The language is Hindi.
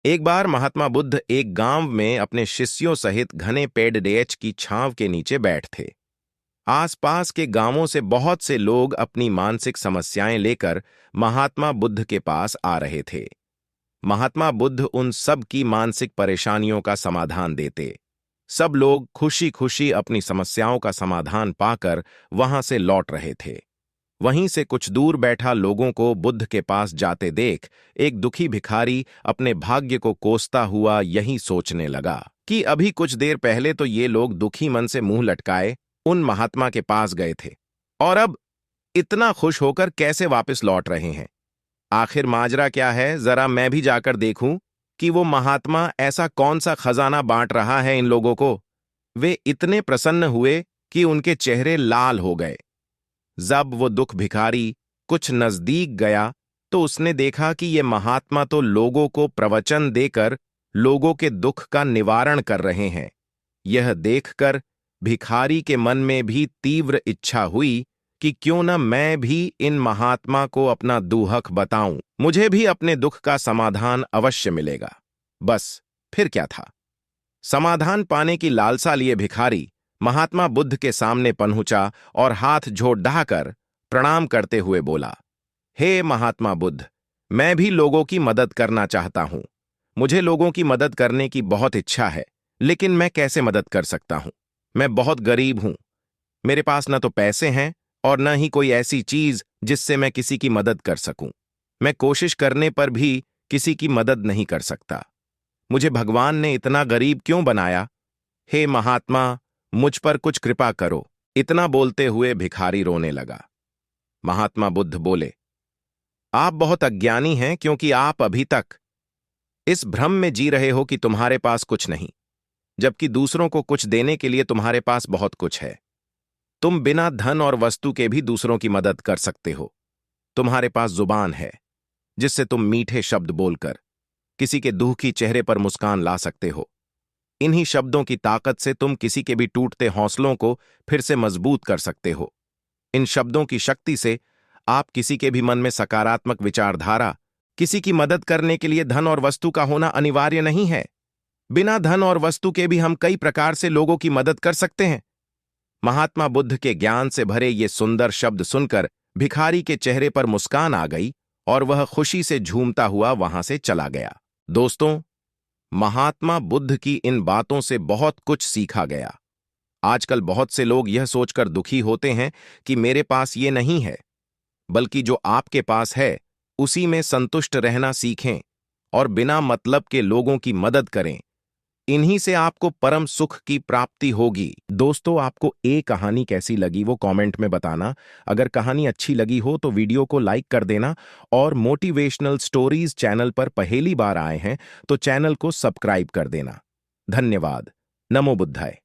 एक बार महात्मा बुद्ध एक गांव में अपने शिष्यों सहित घने पेड़ की छांव के नीचे बैठ थे। आसपास के गांवों से बहुत से लोग अपनी मानसिक समस्याएं लेकर महात्मा बुद्ध के पास आ रहे थे। महात्मा बुद्ध उन सब की मानसिक परेशानियों का समाधान देते। सब लोग खुशी खुशी अपनी समस्याओं का समाधान पाकर वहां से लौट रहे थे। वहीं से कुछ दूर बैठा लोगों को बुद्ध के पास जाते देख एक दुखी भिखारी अपने भाग्य को कोसता हुआ यही सोचने लगा कि अभी कुछ देर पहले तो ये लोग दुखी मन से मुंह लटकाए उन महात्मा के पास गए थे, और अब इतना खुश होकर कैसे वापस लौट रहे हैं। आखिर माजरा क्या है, जरा मैं भी जाकर देखूं कि वो महात्मा ऐसा कौन सा खजाना बांट रहा है इन लोगों को। वे इतने प्रसन्न हुए कि उनके चेहरे लाल हो गए। जब वो दुख भिखारी कुछ नजदीक गया तो उसने देखा कि ये महात्मा तो लोगों को प्रवचन देकर लोगों के दुख का निवारण कर रहे हैं। यह देखकर भिखारी के मन में भी तीव्र इच्छा हुई कि क्यों न मैं भी इन महात्मा को अपना दुहक बताऊं, मुझे भी अपने दुख का समाधान अवश्य मिलेगा। बस फिर क्या था, समाधान पाने की लालसा लिए भिखारी महात्मा बुद्ध के सामने पहुंचा और हाथ जोड़ ढाकर प्रणाम करते हुए बोला, हे महात्मा बुद्ध, मैं भी लोगों की मदद करना चाहता हूं। मुझे लोगों की मदद करने की बहुत इच्छा है, लेकिन मैं कैसे मदद कर सकता हूं? मैं बहुत गरीब हूं। मेरे पास न तो पैसे हैं और न ही कोई ऐसी चीज जिससे मैं किसी की मदद कर सकूं। मैं कोशिश करने पर भी किसी की मदद नहीं कर सकता। मुझे भगवान ने इतना गरीब क्यों बनाया? हे महात्मा, मुझ पर कुछ कृपा करो। इतना बोलते हुए भिखारी रोने लगा। महात्मा बुद्ध बोले, आप बहुत अज्ञानी हैं, क्योंकि आप अभी तक इस भ्रम में जी रहे हो कि तुम्हारे पास कुछ नहीं, जबकि दूसरों को कुछ देने के लिए तुम्हारे पास बहुत कुछ है। तुम बिना धन और वस्तु के भी दूसरों की मदद कर सकते हो। तुम्हारे पास जुबान है जिससे तुम मीठे शब्द बोलकर किसी के दुखी चेहरे पर मुस्कान ला सकते हो। इन्हीं शब्दों की ताकत से तुम किसी के भी टूटते हौसलों को फिर से मजबूत कर सकते हो। इन शब्दों की शक्ति से आप किसी के भी मन में सकारात्मक विचारधारा, किसी की मदद करने के लिए धन और वस्तु का होना अनिवार्य नहीं है। बिना धन और वस्तु के भी हम कई प्रकार से लोगों की मदद कर सकते हैं। महात्मा बुद्ध के ज्ञान से भरे ये सुंदर शब्द सुनकर भिखारी के चेहरे पर मुस्कान आ गई और वह खुशी से झूमता हुआ वहां से चला गया। दोस्तों, महात्मा बुद्ध की इन बातों से बहुत कुछ सीखा गया। आजकल बहुत से लोग यह सोचकर दुखी होते हैं कि मेरे पास ये नहीं है, बल्कि जो आपके पास है उसी में संतुष्ट रहना सीखें और बिना मतलब के लोगों की मदद करें। इन्हीं से आपको परम सुख की प्राप्ति होगी। दोस्तों, आपको ये कहानी कैसी लगी वो कमेंट में बताना। अगर कहानी अच्छी लगी हो तो वीडियो को लाइक कर देना, और मोटिवेशनल स्टोरीज चैनल पर पहली बार आए हैं तो चैनल को सब्सक्राइब कर देना। धन्यवाद। नमो बुद्धाय।